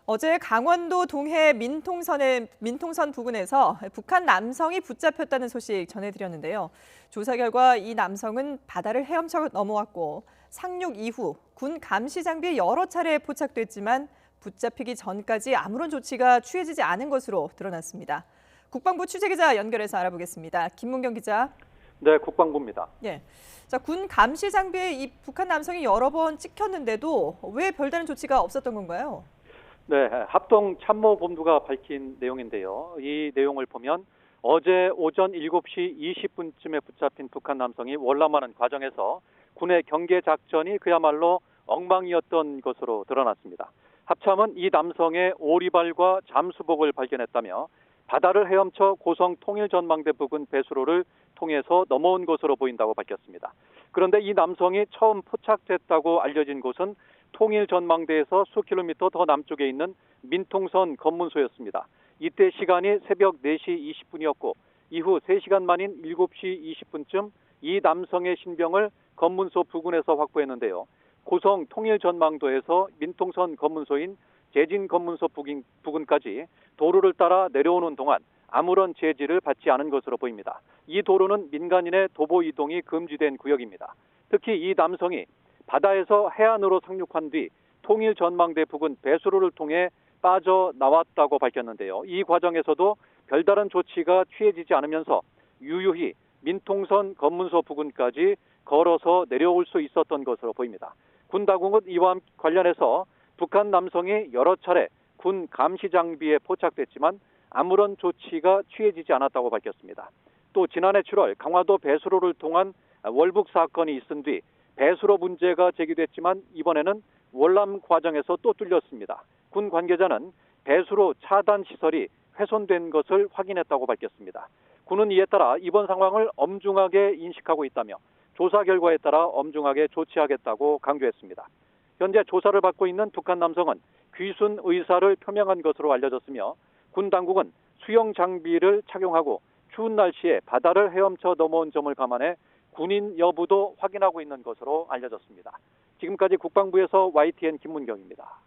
어제 강원도 동해 민통선 부근에서 북한 남성이 붙잡혔다는 소식 전해드렸는데요. 조사 결과 이 남성은 바다를 헤엄쳐 넘어왔고 상륙 이후 군 감시 장비에 여러 차례 포착됐지만 붙잡히기 전까지 아무런 조치가 취해지지 않은 것으로 드러났습니다. 국방부 취재기자 연결해서 알아보겠습니다. 김문경 기자. 네, 국방부입니다. 예. 자, 군 감시 장비에 이 북한 남성이 여러 번 찍혔는데도 왜 별다른 조치가 없었던 건가요? 네, 합동참모본부가 밝힌 내용인데요. 이 내용을 보면 어제 오전 7시 20분쯤에 붙잡힌 북한 남성이 월남하는 과정에서 군의 경계 작전이 그야말로 엉망이었던 것으로 드러났습니다. 합참은 이 남성의 오리발과 잠수복을 발견했다며 바다를 헤엄쳐 고성 통일전망대 부근 배수로를 통해서 넘어온 것으로 보인다고 밝혔습니다. 그런데 이 남성이 처음 포착됐다고 알려진 곳은 통일전망대에서 수 킬로미터 더 남쪽에 있는 민통선 검문소였습니다. 이때 시간이 새벽 4시 20분이었고 이후 3시간 만인 7시 20분쯤 이 남성의 신병을 검문소 부근에서 확보했는데요. 고성 통일전망도에서 민통선 검문소인 제진검문소 부근까지 도로를 따라 내려오는 동안 아무런 제지를 받지 않은 것으로 보입니다. 이 도로는 민간인의 도보 이동이 금지된 구역입니다. 특히 이 남성이 바다에서 해안으로 상륙한 뒤 통일전망대 부근 배수로를 통해 빠져나왔다고 밝혔는데요. 이 과정에서도 별다른 조치가 취해지지 않으면서 유유히 민통선 검문소 부근까지 걸어서 내려올 수 있었던 것으로 보입니다. 군 당국은 이와 관련해서 북한 남성이 여러 차례 군 감시 장비에 포착됐지만 아무런 조치가 취해지지 않았다고 밝혔습니다. 또 지난해 7월 강화도 배수로를 통한 월북 사건이 있은 뒤 배수로 문제가 제기됐지만 이번에는 월남 과정에서 또 뚫렸습니다. 군 관계자는 배수로 차단 시설이 훼손된 것을 확인했다고 밝혔습니다. 군은 이에 따라 이번 상황을 엄중하게 인식하고 있다며 조사 결과에 따라 엄중하게 조치하겠다고 강조했습니다. 현재 조사를 받고 있는 북한 남성은 귀순 의사를 표명한 것으로 알려졌으며 군 당국은 수영 장비를 착용하고 추운 날씨에 바다를 헤엄쳐 넘어온 점을 감안해 군인 여부도 확인하고 있는 것으로 알려졌습니다. 지금까지 국방부에서 YTN 김문경입니다.